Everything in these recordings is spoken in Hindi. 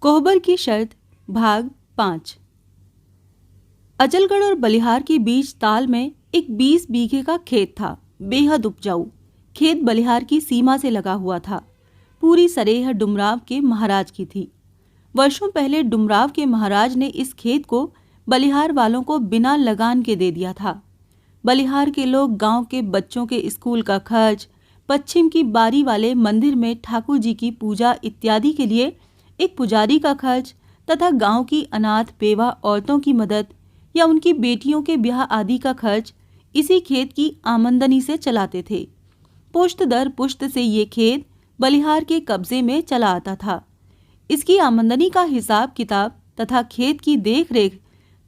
कोहबर की शर्त भाग 5। अचलगढ़ और बलिहार के बीच ताल में एक 20 बीघे का खेत था। बेहद उपजाऊ खेत बलिहार की सीमा से लगा हुआ था। पूरी सरेह डुमराव के महाराज की थी। वर्षों पहले डुमराव के महाराज ने इस खेत को बलिहार वालों को बिना लगान के दे दिया था। बलिहार के लोग गांव के बच्चों के स्कूल का खर्च, पश्चिम की बारी वाले मंदिर में ठाकुर जी की पूजा इत्यादि के लिए एक पुजारी का खर्च तथा गांव की अनाथ बेवा औरतों की मदद या उनकी बेटियों के ब्याह आदि का खर्च इसी खेत की आमदनी से चलाते थे। पुश्त दर पुश्त से ये खेत बलिहार के कब्जे में चला आता था। इसकी आमदनी का हिसाब किताब तथा खेत की देखरेख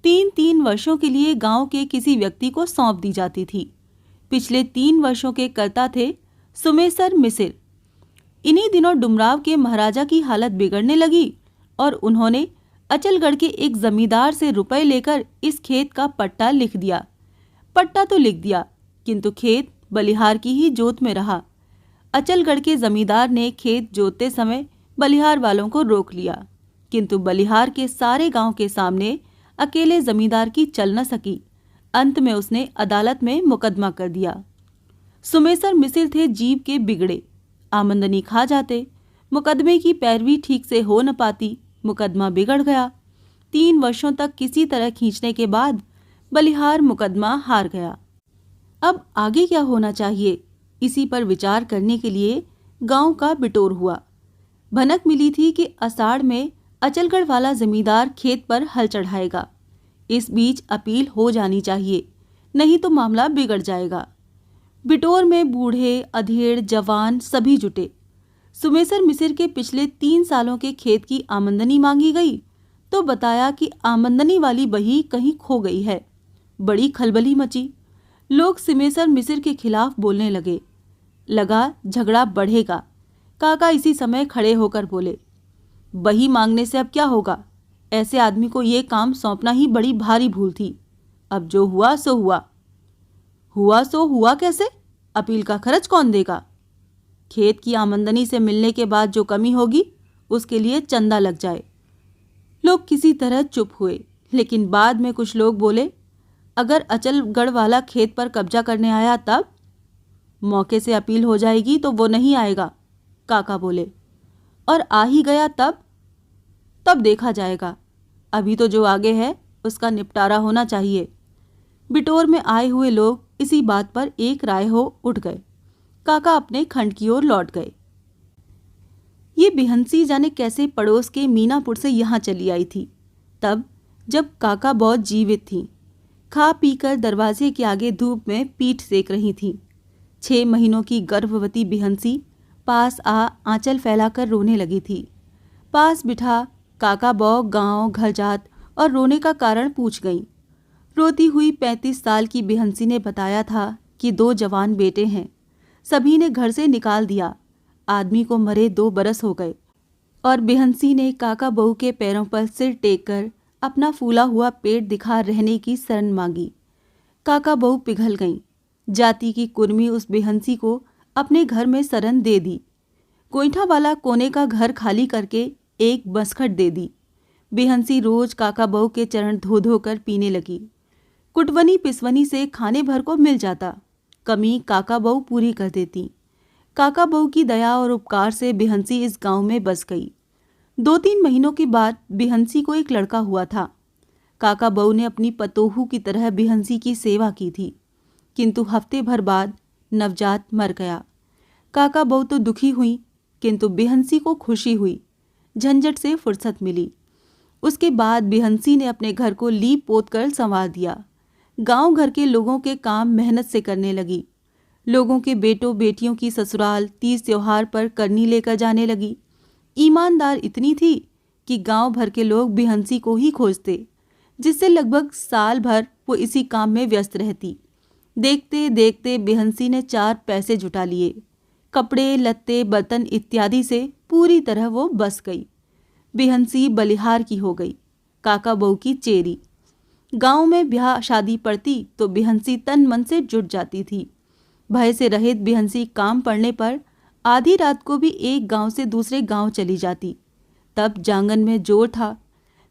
3-3 वर्षों के लिए गांव के किसी व्यक्ति को सौंप दी जाती थी। पिछले 3 वर्षों के कर्ता थे सुमेसर मिसिर। इन्हीं दिनों डुमराव के महाराजा की हालत बिगड़ने लगी और उन्होंने अचलगढ़ के एक जमींदार से रुपए लेकर इस खेत का पट्टा लिख दिया। पट्टा तो लिख दिया, किंतु खेत बलिहार की ही जोत में रहा। अचलगढ़ के जमींदार ने खेत जोतते समय बलिहार वालों को रोक लिया, किंतु बलिहार के सारे गांव के सामने अकेले जमींदार की चल न सकी। अंत में उसने अदालत में मुकदमा कर दिया। सुमेसर मिसिर थे जीव के बिगड़े, आमदनी खा जाते, मुकदमे की पैरवी ठीक से हो न पाती, मुकदमा बिगड़ गया। 3 वर्षों तक किसी तरह खींचने के बाद बलिहार मुकदमा हार गया। अब आगे क्या होना चाहिए, इसी पर विचार करने के लिए गांव का बिटोर हुआ। भनक मिली थी कि आषाढ़ में अचलगढ़ वाला जमींदार खेत पर हल चढ़ाएगा। इस बीच अपील हो जानी चाहिए, नहीं तो मामला बिगड़ जाएगा। बिटोर में बूढ़े अधेड़ जवान सभी जुटे। सुमेसर मिसिर के पिछले 3 सालों के खेत की आमदनी मांगी गई तो बताया कि आमदनी वाली बही कहीं खो गई है। बड़ी खलबली मची। लोग सुमेसर मिसिर के खिलाफ बोलने लगा झगड़ा बढ़ेगा। काका इसी समय खड़े होकर बोले, बही मांगने से अब क्या होगा? ऐसे आदमी को ये काम सौंपना ही बड़ी भारी भूल थी। अब जो हुआ सो हुआ। हुआ सो हुआ कैसे? अपील का खर्च कौन देगा? खेत की आमदनी से मिलने के बाद जो कमी होगी उसके लिए चंदा लग जाए। लोग किसी तरह चुप हुए, लेकिन बाद में कुछ लोग बोले, अगर अचलगढ़ वाला खेत पर कब्जा करने आया तब? मौके से अपील हो जाएगी तो वो नहीं आएगा, काका बोले। और आ ही गया तब देखा जाएगा। अभी तो जो आगे है उसका निपटारा होना चाहिए। बिटोर में आए हुए लोग इसी बात पर एक राय हो उठ गए। काका अपने खंड की ओर लौट गए। ये बिहंसी जाने कैसे पड़ोस के मीनापुर से यहाँ चली आई थी, तब जब काका बहुत जीवित थी। खा पीकर दरवाजे के आगे धूप में पीठ सेक रही थी। 6 महीनों की गर्भवती बिहंसी पास आंचल फैलाकर रोने लगी थी। पास बिठा काका बौ गांव घर जात और रोने का कारण पूछ गई। रोती हुई 35 साल की बिहंसी ने बताया था कि 2 जवान बेटे हैं, सभी ने घर से निकाल दिया। आदमी को मरे 2 बरस हो गए। और बिहंसी ने काका बहू के पैरों पर सिर टेक कर अपना फूला हुआ पेट दिखा रहने की शरण मांगी। काका बहू पिघल गईं। जाति की कुर्मी उस बिहंसी को अपने घर में शरण दे दी। गोईठा वाला कोने का घर खाली करके एक बसखट दे दी। बिहंसी रोज काका बहू के चरण धो धो कर पीने लगी। कुटवनी पिसवनी से खाने भर को मिल जाता, कमी काका बहू पूरी कर देती। काका बहू की दया और उपकार से बिहंसी इस गांव में बस गई। 2-3 महीनों के बाद बिहंसी को एक लड़का हुआ था। काका बहू ने अपनी पतोहू की तरह बिहंसी की सेवा की थी, किंतु हफ्ते भर बाद नवजात मर गया। काका बहू तो दुखी हुई, किंतु बिहंसी को खुशी हुई। झंझट से फुर्सत मिली। उसके बाद बिहंसी ने अपने घर को लीप पोत कर संवार दिया। गांव घर के लोगों के काम मेहनत से करने लगी। लोगों के बेटों बेटियों की ससुराल तीज त्योहार पर करनी लेकर जाने लगी। ईमानदार इतनी थी कि गांव भर के लोग बिहंसी को ही खोजते, जिससे लगभग साल भर वो इसी काम में व्यस्त रहती। देखते देखते बिहंसी ने 4 पैसे जुटा लिए। कपड़े लत्ते बर्तन इत्यादि से पूरी तरह वो बस गई। बिहंसी बलिहार की हो गई, काका बहू की चेरी। गांव में ब्याह शादी पड़ती तो बिहंसी तन मन से जुट जाती थी। भय से रहित बिहंसी काम पड़ने पर आधी रात को भी एक गांव से दूसरे गांव चली जाती। तब जांगन में जोर था।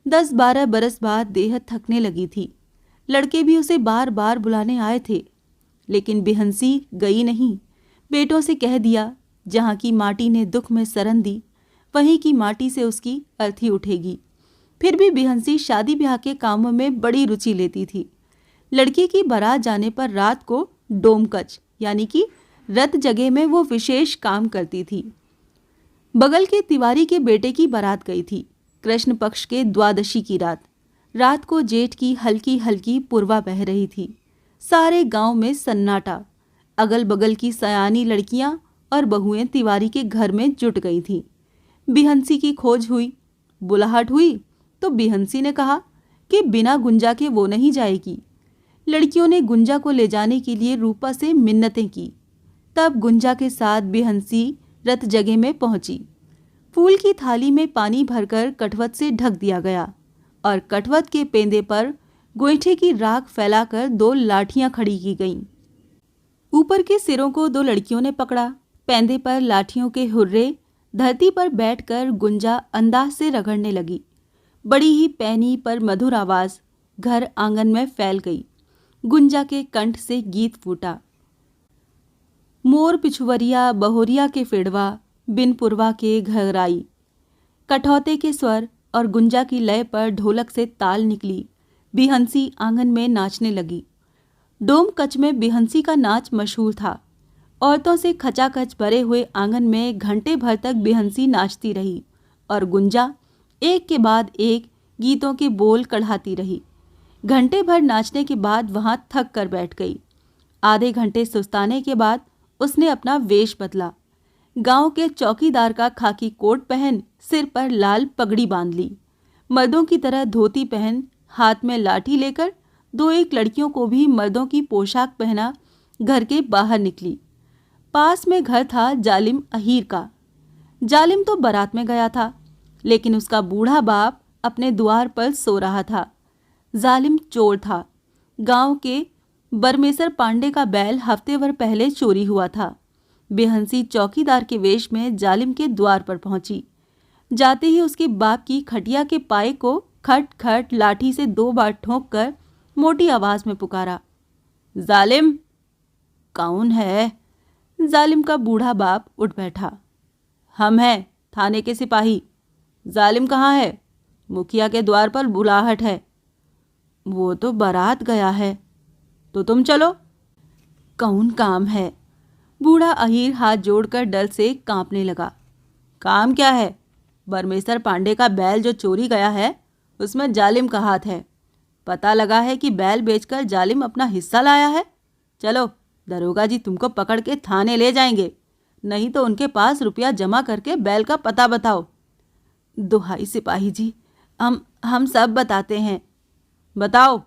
10-12 बरस बाद देह थकने लगी थी। लड़के भी उसे बार बार बुलाने आए थे, लेकिन बिहंसी गई नहीं। बेटों से कह दिया, जहाँ की माटी ने दुख में शरण दी, वहीं की माटी से उसकी अर्थी उठेगी। फिर भी बिहंसी शादी ब्याह के कामों में बड़ी रुचि लेती थी। लड़की की बारात जाने पर रात को डोमकच यानी कि रत जगह में वो विशेष काम करती थी। बगल के तिवारी के बेटे की बारात गई थी। कृष्ण पक्ष के द्वादशी की रात को जेठ की हल्की हल्की पूर्वा बह रही थी। सारे गांव में सन्नाटा। अगल बगल की सयानी लड़कियां और बहुएं तिवारी के घर में जुट गई थीं। बिहंसी की खोज हुई, बुलाहट हुई तो बिहंसी ने कहा कि बिना गुंजा के वो नहीं जाएगी। लड़कियों ने गुंजा को ले जाने के लिए रूपा से मिन्नतें की। तब गुंजा के साथ बिहंसी रत जगह में पहुंची। फूल की थाली में पानी भरकर कटवत से ढक दिया गया और कटवत के पेंदे पर गोईठे की राख फैलाकर 2 लाठियां खड़ी की गईं। ऊपर के सिरों को 2 लड़कियों ने पकड़ा। पेंदे पर लाठियों के हुर्रे। धरती पर बैठकर गुंजा अंदाज से रगड़ने लगी। बड़ी ही पैनी पर मधुर आवाज घर आंगन में फैल गई। गुंजा के कंठ से गीत फूटा। मोर पिछुवरिया बहोरिया के फेड़वा, बिन पुरवा के घराई। कठौते के स्वर और गुंजा की लय पर ढोलक से ताल निकली। बिहंसी आंगन में नाचने लगी। डोम कच में बिहंसी का नाच मशहूर था। औरतों से खचाखच भरे हुए आंगन में घंटे भर तक बिहंसी नाचती रही और गुंजा एक के बाद एक गीतों के बोल कढ़ाती रही। घंटे भर नाचने के बाद वहां थक कर बैठ गई। आधे घंटे सुस्ताने के बाद उसने अपना वेश बदला। गांव के चौकीदार का खाकी कोट पहन सिर पर लाल पगड़ी बांध ली। मर्दों की तरह धोती पहन हाथ में लाठी लेकर 2-1 लड़कियों को भी मर्दों की पोशाक पहना घर के बाहर निकली। पास में घर था जालिम अहीर का। जालिम तो बारात में गया था, लेकिन उसका बूढ़ा बाप अपने द्वार पर सो रहा था। जालिम चोर था। गांव के बरमेसर पांडे का बैल हफ्ते भर पहले चोरी हुआ था। बिहंसी चौकीदार के वेश में जालिम के द्वार पर पहुंची। जाते ही उसके बाप की खटिया के पाए को खट खट लाठी से 2 बार ठोंक कर मोटी आवाज में पुकारा, जालिम। कौन है? जालिम का बूढ़ा बाप उठ बैठा। हम हैं थाने के सिपाही। जालिम कहाँ है? मुखिया के द्वार पर बुलाहट है। वो तो बारात गया है। तो तुम चलो। कौन काम है? बूढ़ा अहीर हाथ जोड़कर डर से कांपने लगा। काम क्या है? बरमेसर पांडे का बैल जो चोरी गया है उसमें जालिम का हाथ है। पता लगा है कि बैल बेचकर जालिम अपना हिस्सा लाया है। चलो, दरोगा जी तुमको पकड़ के थाने ले जाएंगे, नहीं तो उनके पास रुपया जमा करके बैल का पता बताओ। दुहाई सिपाही जी, हम सब बताते हैं। बताओ,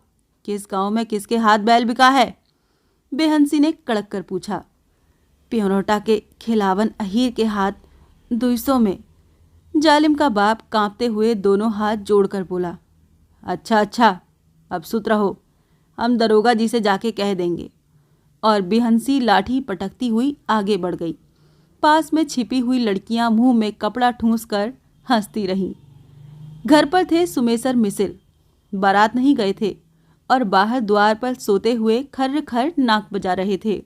किस गांव में किसके हाथ बैल बिका है? बेहंसी ने कड़क कर पूछा। प्योनोटा के खिलावन अहीर के हाथ 200 में। जालिम का बाप कांपते हुए दोनों हाथ जोड़कर बोला। अच्छा, अब सुत रहो, हम दरोगा जी से जाके कह देंगे। और बिहंसी लाठी पटकती हुई आगे बढ़ गई। पास में छिपी हुई लड़कियां मुंह में कपड़ा ठूंस कर हंसती रहीं। घर पर थे सुमेसर मिसिर, बारात नहीं गए थे और बाहर द्वार पर सोते हुए खर्र खर्र नाक बजा रहे थे।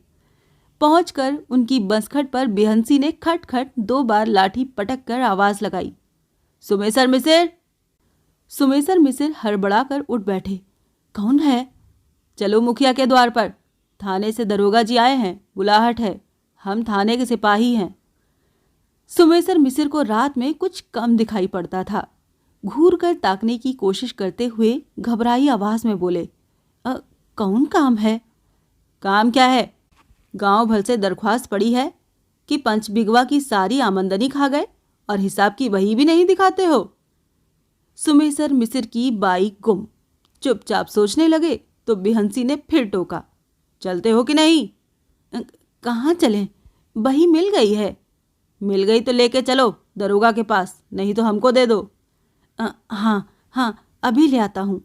पहुंचकर उनकी बसखट पर बिहंसी ने खट खट 2 बार लाठी पटक कर आवाज लगाई, सुमेसर मिसिर। सुमेसर मिसिर हड़बड़ा कर उठ बैठे। कौन है? चलो मुखिया के द्वार पर, थाने से दरोगा जी आए हैं, बुलाहट है, हम थाने के सिपाही हैं। सुमेसर मिसिर को रात में कुछ कम दिखाई पड़ता था। घूर कर ताकने की कोशिश करते हुए घबराई आवाज में बोले, कौन काम है? काम क्या है? गांव भर से दरख्वास्त पड़ी है कि 5 बिगवा की सारी आमदनी खा गए और हिसाब की बही भी नहीं दिखाते हो। सुमेसर मिसिर की बाई गुम। चुपचाप सोचने लगे तो बिहंसी ने फिर टोका, चलते हो कि नहीं? कहाँ चलें? बही मिल गई है। मिल गई तो लेके चलो दरोगा के पास, नहीं तो हमको दे दो। हाँ, अभी ले आता हूँ।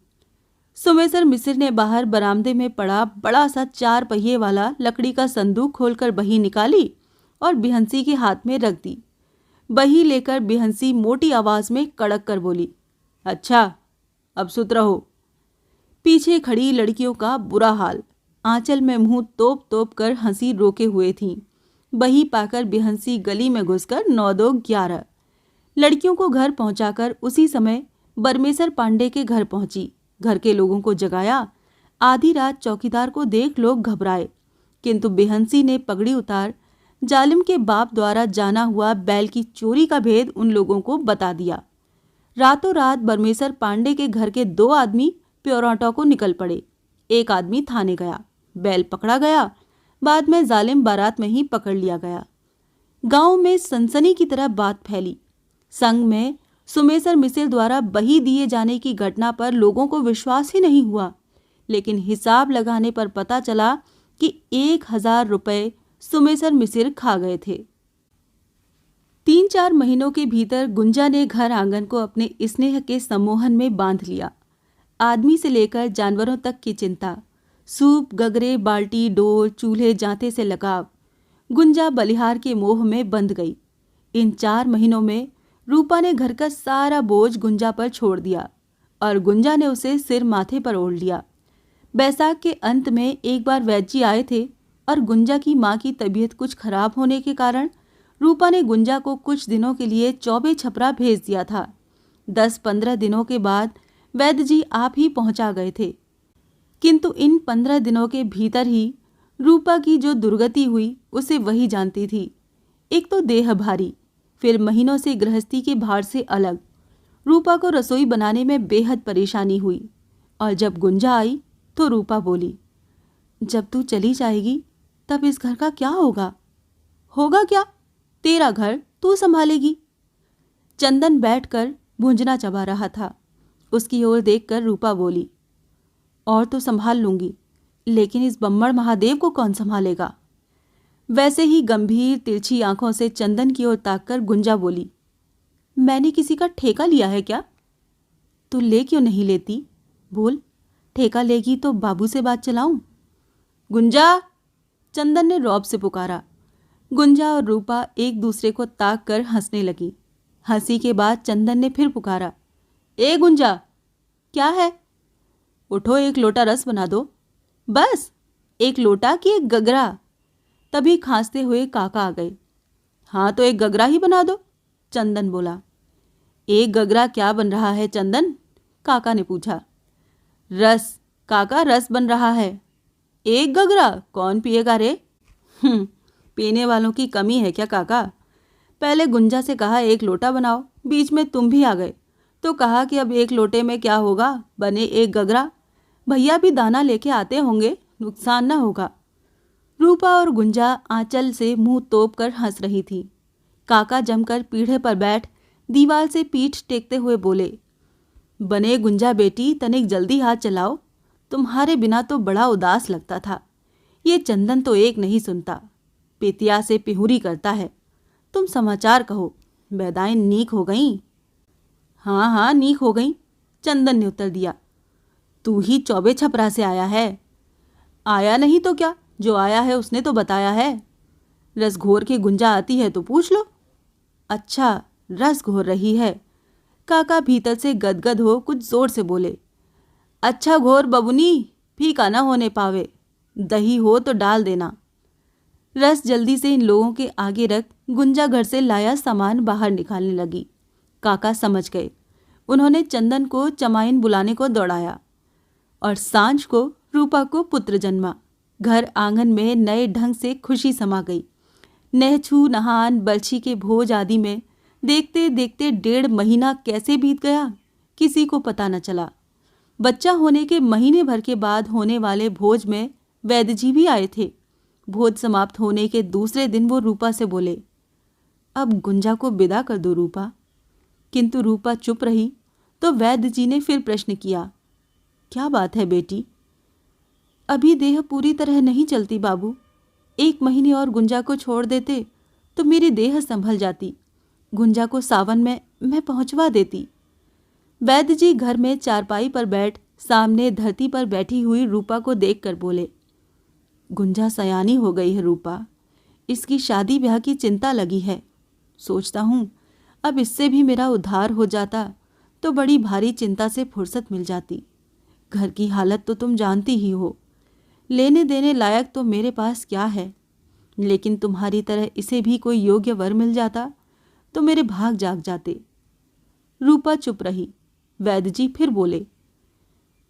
सुमेसर मिसिर ने बाहर बरामदे में पड़ा बड़ा सा 4 पहिए वाला लकड़ी का संदूक खोलकर बही निकाली और बिहंसी के हाथ में रख दी। बही लेकर बिहंसी मोटी आवाज में कड़क कर बोली, अच्छा अब सुत रहो। पीछे खड़ी लड़कियों का बुरा हाल, आंचल में मुंह तोप तोप कर हंसी रोके हुए थीं। बही पाकर बिहंसी गली में घुसकर 9-2-11 लड़कियों को घर पहुंचाकर उसी समय बरमेसर पांडे के घर पहुंची। घर के लोगों को जगाया। आधी रात चौकीदार को देख लोग घबराए, किंतु बिहंसी ने पगड़ी उतार जालिम के बाप द्वारा जाना हुआ बैल की चोरी का भेद उन लोगों को बता दिया। रातों रात बरमेसर पांडे के घर के 2 आदमी प्योराटो को निकल पड़े। एक आदमी थाने गया, बैल पकड़ा गया, बाद में जालिम बारात में ही पकड़ लिया गया। गांव में सनसनी की तरह बात फैली। संग में सुमेसर मिसिर द्वारा बही दिए जाने की घटना पर लोगों को विश्वास ही नहीं हुआ, लेकिन हिसाब लगाने पर पता चला कि 1000 रुपए सुमेसर मिसिर खा गए थे। 3-4 महीनों के भीतर गुंजा ने घर आंगन को अपने स्नेह के सम्मोहन में बांध लिया। आदमी से लेकर जानवरों तक की चिंता, सूप, गगरे, बाल्टी, डोर, चूल्हे, जांते से लगाव। गुंजा बलिहार के मोह में बंध गई। इन 4 महीनों में रूपा ने घर का सारा बोझ गुंजा पर छोड़ दिया और गुंजा ने उसे सिर माथे पर ओढ़ लिया। बैसाख के अंत में एक बार वैद्य जी आए थे और गुंजा की माँ की तबीयत कुछ खराब होने के कारण रूपा ने गुंजा को कुछ दिनों के लिए चौबे छपरा भेज दिया था। 10-15 दिनों के बाद वैद्य जी आप ही पहुंचा गए थे, किंतु इन 15 दिनों के भीतर ही रूपा की जो दुर्गति हुई उसे वही जानती थी। एक तो देह भारी, फिर महीनों से गृहस्थी के भार से अलग। रूपा को रसोई बनाने में बेहद परेशानी हुई और जब गुंजा आई तो रूपा बोली, जब तू चली जाएगी तब इस घर का क्या होगा? होगा क्या? तेरा घर तू संभालेगी। चंदन बैठकर भुंजना चबा रहा था। उसकी ओर देखकर रूपा बोली, और तो संभाल लूंगी, लेकिन इस बम्मड़ महादेव को कौन संभालेगा? वैसे ही गंभीर तिरछी आंखों से चंदन की ओर ताककर गुंजा बोली, मैंने किसी का ठेका लिया है क्या? तू ले क्यों नहीं लेती? बोल, ठेका लेगी तो बाबू से बात चलाऊं? गुंजा! चंदन ने रौब से पुकारा। गुंजा और रूपा एक दूसरे को ताक कर हंसने लगी। हंसी के बाद चंदन ने फिर पुकारा, ए गुंजा! क्या है? उठो, एक लोटा रस बना दो। बस? एक लोटा कि एक गगरा? तभी खांसते हुए काका आ गए। हाँ तो एक गगरा ही बना दो, चंदन बोला। एक गगरा क्या बन रहा है चंदन? काका ने पूछा। रस काका, रस बन रहा है। एक गगरा कौन पिएगा रे? पीने वालों की कमी है क्या काका? पहले गुंजा से कहा एक लोटा बनाओ, बीच में तुम भी आ गए तो कहा कि अब एक लोटे में क्या होगा, बने एक गगरा। भैया भी दाना लेके आते होंगे, नुकसान ना होगा। रूपा और गुंजा आंचल से मुंह तोप कर हंस रही थी। काका जमकर पीढ़े पर बैठ दीवार से पीठ टेकते हुए बोले, बने गुंजा बेटी, तनिक जल्दी हाथ चलाओ, तुम्हारे बिना तो बड़ा उदास लगता था। ये चंदन तो एक नहीं सुनता, पेतिया से पिहुरी करता है। तुम समाचार कहो, बेदाएं नीक हो गईं? हाँ हाँ नीक हो गईं, चंदन ने उत्तर दिया। तू ही चौबे छपरा से आया है? आया नहीं तो क्या, जो आया है उसने तो बताया है। रस घोर के गुंजा आती है तो पूछ लो। अच्छा, रस घोर रही है? काका भीतर से गदगद हो कुछ जोर से बोले। अच्छा घोर बबुनी, फीका न होने पावे, दही हो तो डाल देना। रस जल्दी से इन लोगों के आगे रख गुंजा घर से लाया सामान बाहर निकालने लगी। काका समझ गए। उन्होंने चंदन को चमाइन बुलाने को दौड़ाया और सांझ को रूपा को पुत्र जन्मा। घर आंगन में नए ढंग से खुशी समा गई। नहछू, नहान, बरछी के भोज आदि में देखते देखते 1.5 महीना कैसे बीत गया किसी को पता न चला। बच्चा होने के महीने भर के बाद होने वाले भोज में वैद्य जी भी आए थे। भोज समाप्त होने के दूसरे दिन वो रूपा से बोले, अब गुंजा को विदा कर दो रूपा। किंतु रूपा चुप रही तो वैद्य जी ने फिर प्रश्न किया, क्या बात है बेटी? अभी देह पूरी तरह नहीं चलती बाबू। 1 महीने और गुंजा को छोड़ देते तो मेरी देह संभल जाती। गुंजा को सावन में मैं पहुंचवा देती। वैद्य जी घर में चारपाई पर बैठ सामने धरती पर बैठी हुई रूपा को देखकर बोले, गुंजा सयानी हो गई है रूपा, इसकी शादी ब्याह की चिंता लगी है। सोचता हूँ अब इससे भी मेरा उद्धार हो जाता तो बड़ी भारी चिंता से फुर्सत मिल जाती। घर की हालत तो तुम जानती ही हो। लेने देने लायक तो मेरे पास क्या है, लेकिन तुम्हारी तरह इसे भी कोई योग्य वर मिल जाता तो मेरे भाग जाग जाते। रूपा चुप रही। वैद्य जी फिर बोले,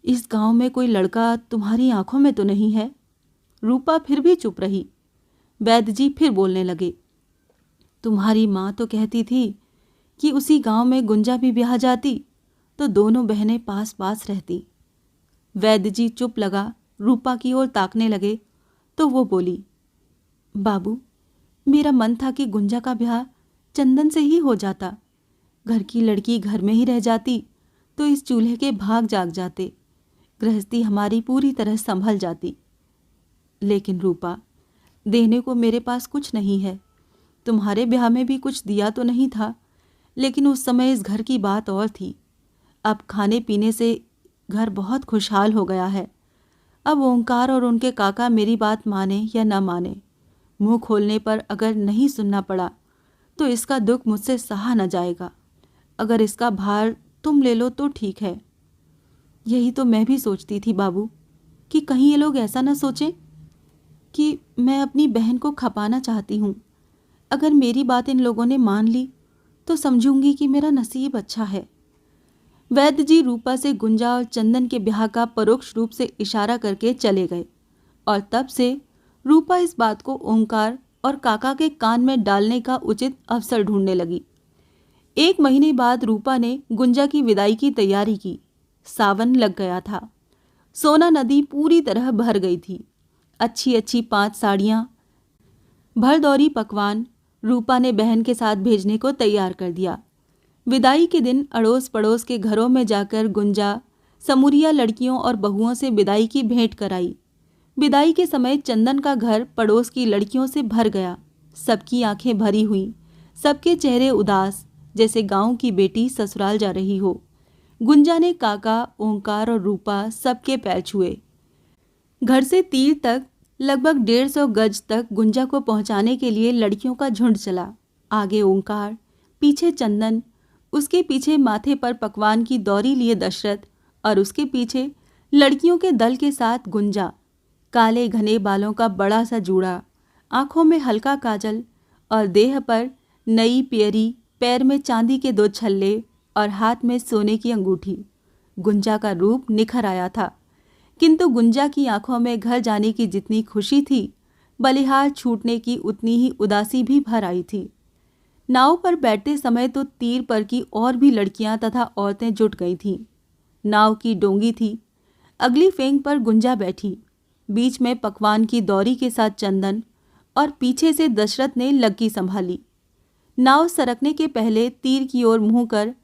इस गांव में कोई लड़का तुम्हारी आंखों में तो नहीं है? रूपा फिर भी चुप रही। वैद्य जी फिर बोलने लगे, तुम्हारी माँ तो कहती थी कि उसी गांव में गुंजा भी ब्याह जाती तो दोनों बहनें पास पास रहती। वैद्य जी चुप लगा रूपा की ओर ताकने लगे तो वो बोली, बाबू, मेरा मन था कि गुंजा का ब्याह चंदन से ही हो जाता। घर की लड़की घर में ही रह जाती तो इस चूल्हे के भाग जाग जाते, गृहस्थी हमारी पूरी तरह संभल जाती। लेकिन रूपा, देने को मेरे पास कुछ नहीं है। तुम्हारे ब्याह में भी कुछ दिया तो नहीं था, लेकिन उस समय इस घर की बात और थी। अब खाने पीने से घर बहुत खुशहाल हो गया है। अब ओंकार और उनके काका मेरी बात माने या न माने, मुंह खोलने पर अगर नहीं सुनना पड़ा तो इसका दुख मुझसे सहा न जाएगा। अगर इसका भार तुम ले लो तो ठीक है। यही तो मैं भी सोचती थी बाबू, कि कहीं ये लोग ऐसा न सोचें कि मैं अपनी बहन को खपाना चाहती हूँ। अगर मेरी बात इन लोगों ने मान ली तो समझूंगी कि मेरा नसीब अच्छा है। वैद्य जी रूपा से गुंजा और चंदन के ब्याह का परोक्ष रूप से इशारा करके चले गए और तब से रूपा इस बात को ओंकार और काका के कान में डालने का उचित अवसर ढूंढने लगी। 1 महीने बाद रूपा ने गुंजा की विदाई की तैयारी की। सावन लग गया था। सोना नदी पूरी तरह भर गई थी। अच्छी अच्छी 5 साड़ियाँ, भरदौरी पकवान रूपा ने बहन के साथ भेजने को तैयार कर दिया। विदाई के दिन अड़ोस पड़ोस के घरों में जाकर गुंजा समूरिया लड़कियों और बहुओं से विदाई की भेंट कराई। विदाई के समय चंदन का घर पड़ोस की लड़कियों से भर गया। सबकी आंखें भरी हुई, सबके चेहरे उदास, जैसे गांव की बेटी ससुराल जा रही हो। गुंजा ने काका, ओंकार और रूपा सबके पैर छुए। घर से तीर तक लगभग 150 गज तक गुंजा को पहुंचाने के लिए लड़कियों का झुंड चला। आगे ओंकार, पीछे चंदन, उसके पीछे माथे पर पकवान की दौरी लिए दशरथ और उसके पीछे लड़कियों के दल के साथ गुंजा। काले घने बालों का बड़ा सा जूड़ा, आंखों में हल्का काजल और देह पर नई पियरी, पैर में चांदी के 2 छल्ले और हाथ में सोने की अंगूठी। गुंजा का रूप निखर आया था, किंतु गुंजा की आंखों में घर जाने की जितनी खुशी थी, बलिहार छूटने की उतनी ही उदासी भी भर आई थी। नाव पर बैठते समय तो तीर पर की और भी लड़कियां तथा औरतें जुट गई थीं। नाव की डोंगी थी। अगली फेंग पर गुंजा बैठी, बीच में पकवान की दौरी के साथ चंदन और पीछे से दशरथ ने लग्गी संभाली। नाव सरकने के पहले तीर की ओर मुंह कर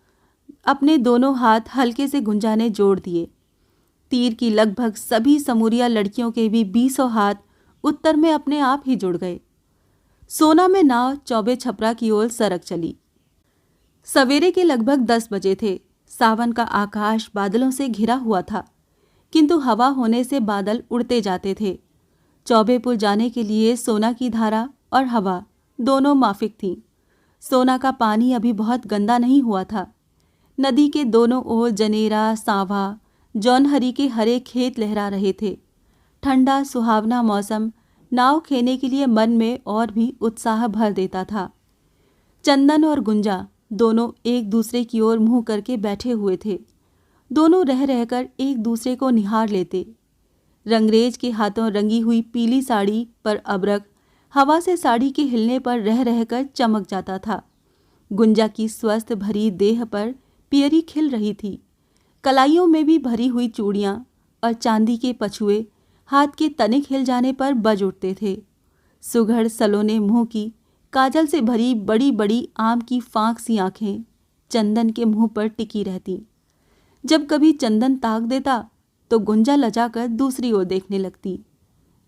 अपने दोनों हाथ हल्के से गुंजा ने जोड़ दिए। तीर की लगभग सभी समूरिया लड़कियों के भी 20 हाथ उत्तर में अपने आप ही जुड़ गए। सोना में नाव चौबे छपरा की ओर सरक चली। सवेरे के लगभग 10 बजे थे। सावन का आकाश बादलों से घिरा हुआ था, किंतु हवा होने से बादल उड़ते जाते थे। चौबेपुर जाने के लिए सोना की धारा और हवा दोनों माफिक थीं। सोना का पानी अभी बहुत गंदा नहीं हुआ था। नदी के दोनों ओर जनेरा, सांवा, जौनहरी के हरे खेत लहरा रहे थे। ठंडा सुहावना मौसम नाव खेने के लिए मन में और भी उत्साह भर देता था। चंदन और गुंजा दोनों एक दूसरे की ओर मुंह करके बैठे हुए थे। दोनों रह रहकर एक दूसरे को निहार लेते। रंगरेज के हाथों रंगी हुई पीली साड़ी पर अबरक हवा से साड़ी के हिलने पर रह रहकर चमक जाता था। गुंजा की स्वस्थ भरी देह पर पियरी खिल रही थी। कलाइयों में भी भरी हुई चूड़ियाँ और चांदी के पछुए हाथ के तनिक हिल जाने पर बज उठते थे। सुघड़ सलोने मुंह की काजल से भरी बड़ी बड़ी आम की फांक सी आंखें चंदन के मुंह पर टिकी रहती। जब कभी चंदन ताक देता तो गुंजा लजाकर दूसरी ओर देखने लगती।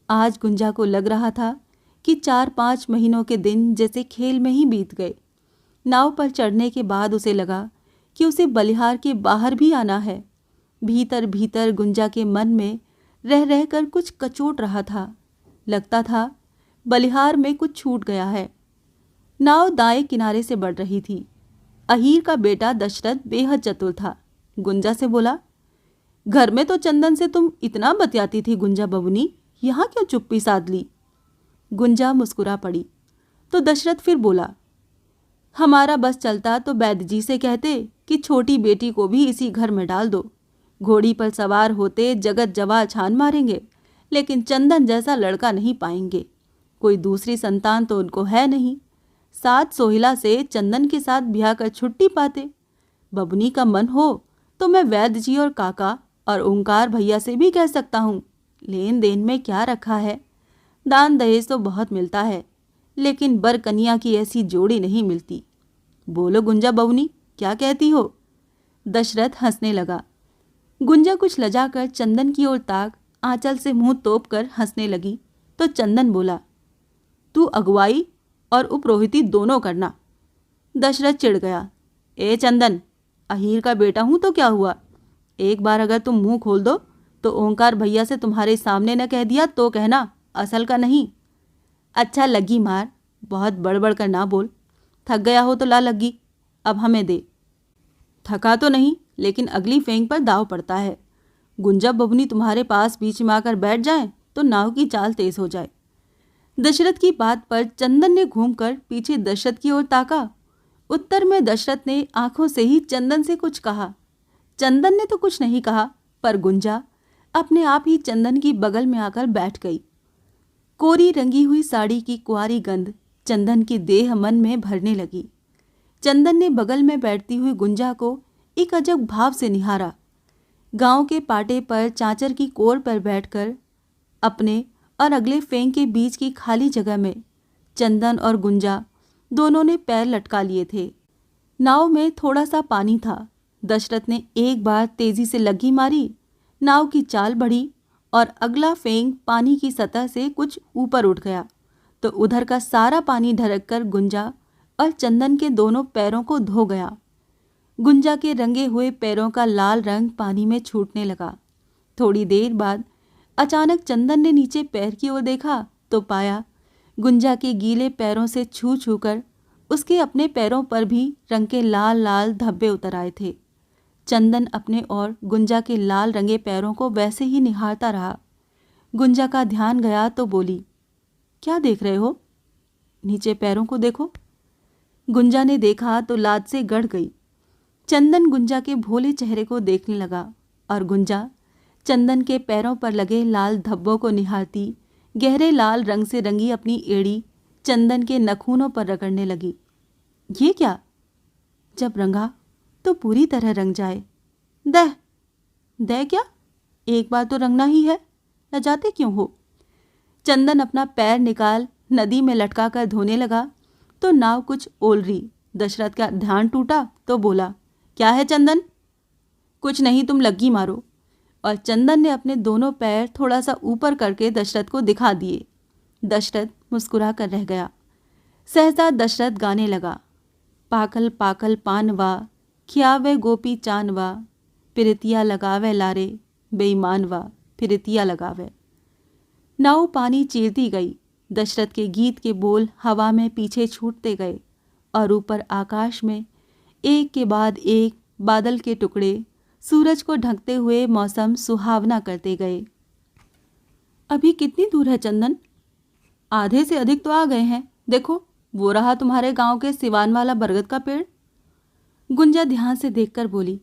आज गुंजा को लग रहा था कि 4-5 महीनों के दिन जैसे खेल में ही बीत गए। नाव पर चढ़ने के बाद उसे लगा कि उसे बलिहार के बाहर भी आना है। भीतर भीतर गुंजा के मन में रह रहकर कुछ कचोट रहा था। लगता था बलिहार में कुछ छूट गया है। नाव दाएं किनारे से बढ़ रही थी। अहीर का बेटा दशरथ बेहद चतुर था। गुंजा से बोला, घर में तो चंदन से तुम इतना बतियाती थी गुंजा बबुनी, यहाँ क्यों चुप्पी साध ली? गुंजा मुस्कुरा पड़ी तो दशरथ फिर बोला, हमारा बस चलता तो वैद्य जी से कहते कि छोटी बेटी को भी इसी घर में डाल दो। घोड़ी पर सवार होते जगत जवाल छान मारेंगे, लेकिन चंदन जैसा लड़का नहीं पाएंगे। कोई दूसरी संतान तो उनको है नहीं। 7 सोहिला से चंदन के साथ ब्याह कर छुट्टी पाते। बबुनी का मन हो तो मैं वैद्य जी और काका और ओंकार भैया से भी कह सकता हूँ। लेन देन में क्या रखा है? दान दहेज तो बहुत मिलता है, लेकिन बर कन्या की ऐसी जोड़ी नहीं मिलती। बोलो गुंजा बबुनी, क्या कहती हो? दशरथ हंसने लगा। गुंजा कुछ लजाकर चंदन की ओर ताक आंचल से मुंह तोप कर हंसने लगी तो चंदन बोला, तू अगुवाई और उपरोहिती दोनों करना। दशरथ चिढ़ गया, ए चंदन, अहीर का बेटा हूं तो क्या हुआ? एक बार अगर तुम मुंह खोल दो तो ओंकार भैया से तुम्हारे सामने न कह दिया तो कहना, असल का नहीं। अच्छा लगी मार, बहुत बड़बड़ कर ना बोल। थक गया हो तो ला लगी, अब हमें दे। थका तो नहीं, लेकिन अगली फेंक पर दाव पड़ता है। गुंजा बबुनी तुम्हारे पास बीच में आकर बैठ जाए तो नाव की चाल तेज हो जाए। दशरथ की बात पर चंदन ने घूमकर पीछे दशरथ की ओर ताका। उत्तर में दशरथ ने आंखों से ही चंदन से कुछ कहा। चंदन ने तो कुछ नहीं कहा, पर गुंजा अपने आप ही चंदन की बगल में आकर बैठ गई। कोरी रंगी हुई साड़ी की कुंवारी गंध चंदन की देह मन में भरने लगी। चंदन ने बगल में बैठती हुई गुंजा को एक अजब भाव से निहारा। गांव के पाटे पर चांचर की कोर पर बैठकर अपने और अगले फेंक के बीच की खाली जगह में चंदन और गुंजा दोनों ने पैर लटका लिए थे। नाव में थोड़ा सा पानी था। दशरथ ने एक बार तेजी से लग्गी मारी, नाव की चाल बढ़ी और अगला फेंक पानी की सतह से कुछ ऊपर उठ गया तो उधर का सारा पानी ढरक कर गुंजा और चंदन के दोनों पैरों को धो गया। गुंजा के रंगे हुए पैरों का लाल रंग पानी में छूटने लगा। थोड़ी देर बाद अचानक चंदन ने नीचे पैर की ओर देखा तो पाया गुंजा के गीले पैरों से छू छू कर उसके अपने पैरों पर भी रंग के लाल लाल धब्बे उतर आए थे। चंदन अपने और गुंजा के लाल रंगे पैरों को वैसे ही निहारता रहा। गुंजा का ध्यान गया तो बोली, क्या देख रहे हो? नीचे पैरों को देखो। गुंजा ने देखा तो लाज से गड़ गई। चंदन गुंजा के भोले चेहरे को देखने लगा और गुंजा चंदन के पैरों पर लगे लाल धब्बों को निहारती गहरे लाल रंग से रंगी अपनी एड़ी चंदन के नखूनों पर रगड़ने लगी। ये क्या? जब रंगा तो पूरी तरह रंग जाए। दह दह क्या? एक बार तो रंगना ही है, लजाते क्यों हो? चंदन अपना पैर निकाल नदी में लटका कर धोने लगा तो नाव कुछ ओलरी। दशरथ का ध्यान टूटा तो बोला, क्या है चंदन? कुछ नहीं, तुम लग्गी मारो। और चंदन ने अपने दोनों पैर थोड़ा सा ऊपर करके दशरथ को दिखा दिए। दशरथ मुस्कुरा कर रह गया। सहसा दशरथ गाने लगा, पाकल पाकल पानवा, खियावे गोपी चानवा, पिरतिया लगावे लारे, बेईमानवा पिरतिया लगावे। नाव पानी चीरती गई। दशरथ के गीत के बोल हवा में पीछे छूटते गए और ऊपर आकाश में एक के बाद एक बादल के टुकड़े सूरज को ढकते हुए मौसम सुहावना करते गए। अभी कितनी दूर है चंदन? आधे से अधिक तो आ गए हैं। देखो, वो रहा तुम्हारे गांव के सिवान वाला बरगद का पेड़। गुंजा ध्यान से देखकर बोली,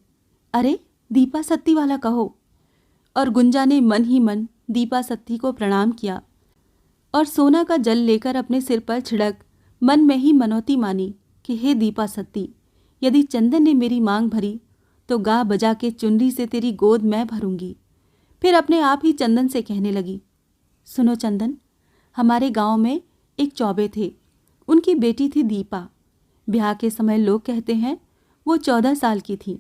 अरे दीपा सत्ती वाला कहो। और गुंजा ने मन ही मन दीपा सत्ती को प्रणाम किया और सोना का जल लेकर अपने सिर पर छिड़क मन में ही मनौती मानी कि हे दीपा सत्ती, यदि चंदन ने मेरी मांग भरी तो गा बजा के चुनरी से तेरी गोद मैं भरूंगी। फिर अपने आप ही चंदन से कहने लगी, सुनो चंदन, हमारे गांव में एक चौबे थे। उनकी बेटी थी दीपा। ब्याह के समय लोग कहते हैं वो 14 साल की थी।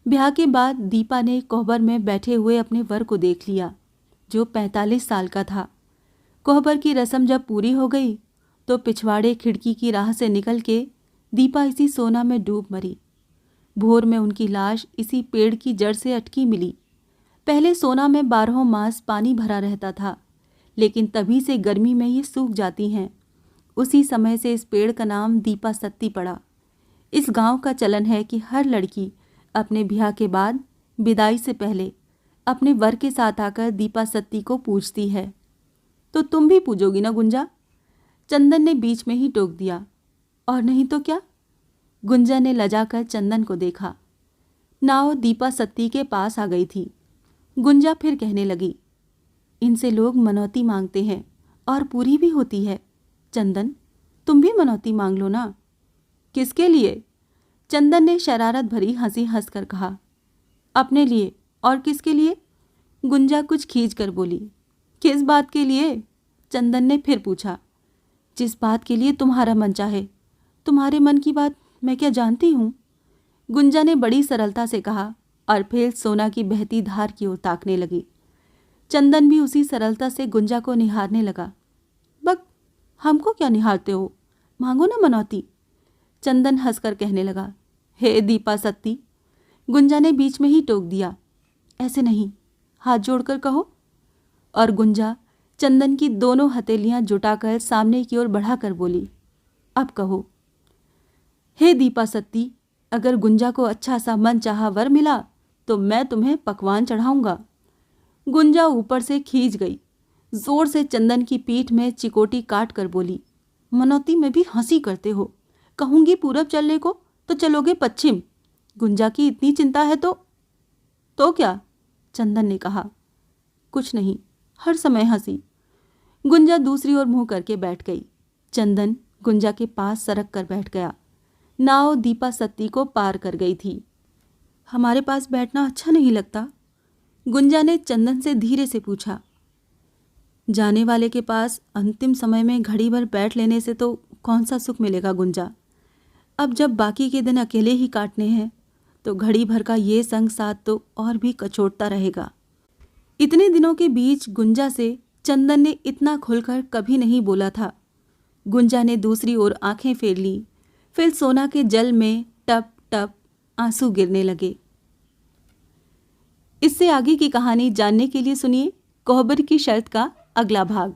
ब्याह के बाद दीपा ने कोहबर में बैठे हुए अपने वर को देख लिया जो 45 साल का था। कोहबर की रस्म जब पूरी हो गई तो पिछवाड़े खिड़की की राह से निकल के दीपा इसी सोना में डूब मरी। भोर में उनकी लाश इसी पेड़ की जड़ से अटकी मिली। पहले सोना में 12 मास पानी भरा रहता था, लेकिन तभी से गर्मी में ये सूख जाती हैं। उसी समय से इस पेड़ का नाम दीपा सत्ती पड़ा। इस गांव का चलन है कि हर लड़की अपने ब्याह के बाद विदाई से पहले अपने वर के साथ आकर दीपा सत्ती को पूजती है। तो तुम भी पूजोगी ना गुंजा? चंदन ने बीच में ही टोक दिया। और नहीं तो क्या? गुंजा ने लजाकर चंदन को देखा। नाव दीपा सत्ती के पास आ गई थी। गुंजा फिर कहने लगी, इनसे लोग मनौती मांगते हैं और पूरी भी होती है। चंदन, तुम भी मनौती मांग लो ना। किसके लिए? चंदन ने शरारत भरी हंसी हंसकर कहा। अपने लिए। और किसके लिए? गुंजा कुछ खींच कर बोली। किस बात के लिए? चंदन ने फिर पूछा। जिस बात के लिए तुम्हारा मन चाहे। तुम्हारे मन की बात मैं क्या जानती हूँ? गुंजा ने बड़ी सरलता से कहा और फिर सोना की बहती धार की ओर ताकने लगी। चंदन भी उसी सरलता से गुंजा को निहारने लगा। बक, हमको क्या निहारते हो? मांगो ना मनौती। चंदन हंसकर कहने लगा। हे दीपा सत्ती। गुंजा ने बीच में ही टोक दिया। ऐसे नहीं, हाथ जोड़कर कहो। और गुंजा चंदन की दोनों हथेलियां जुटाकर सामने की ओर बढ़ाकर बोली, अब कहो। हे दीपा सत्ती, अगर गुंजा को अच्छा सा मनचाहा वर मिला तो मैं तुम्हें पकवान चढ़ाऊंगा। गुंजा ऊपर से खींच गई। जोर से चंदन की पीठ में चिकोटी काट कर बोली, मनौती में भी हंसी करते हो। कहूंगी पूरब चलने को तो चलोगे पश्चिम। गुंजा की इतनी चिंता है तो क्या? चंदन ने कहा। कुछ नहीं, हर समय हंसी। गुंजा दूसरी ओर मुंह करके बैठ गई। चंदन गुंजा के पास सरक कर बैठ गया। नाव दीपा सत्ती को पार कर गई थी। हमारे पास बैठना अच्छा नहीं लगता? गुंजा ने चंदन से धीरे से पूछा। जाने वाले के पास अंतिम समय में घड़ी भर बैठ लेने से तो कौन सा सुख मिलेगा गुंजा? अब जब बाकी के दिन अकेले ही काटने हैं तो घड़ी भर का ये संग साथ तो और भी कचोटता रहेगा। इतने दिनों के बीच गुंजा से चंदन ने इतना खुलकर कभी नहीं बोला था। गुंजा ने दूसरी ओर आंखें फेर ली। फिर सोना के जल में टप टप आंसू गिरने लगे। इससे आगे की कहानी जानने के लिए सुनिए कोहबर की शर्त का अगला भाग।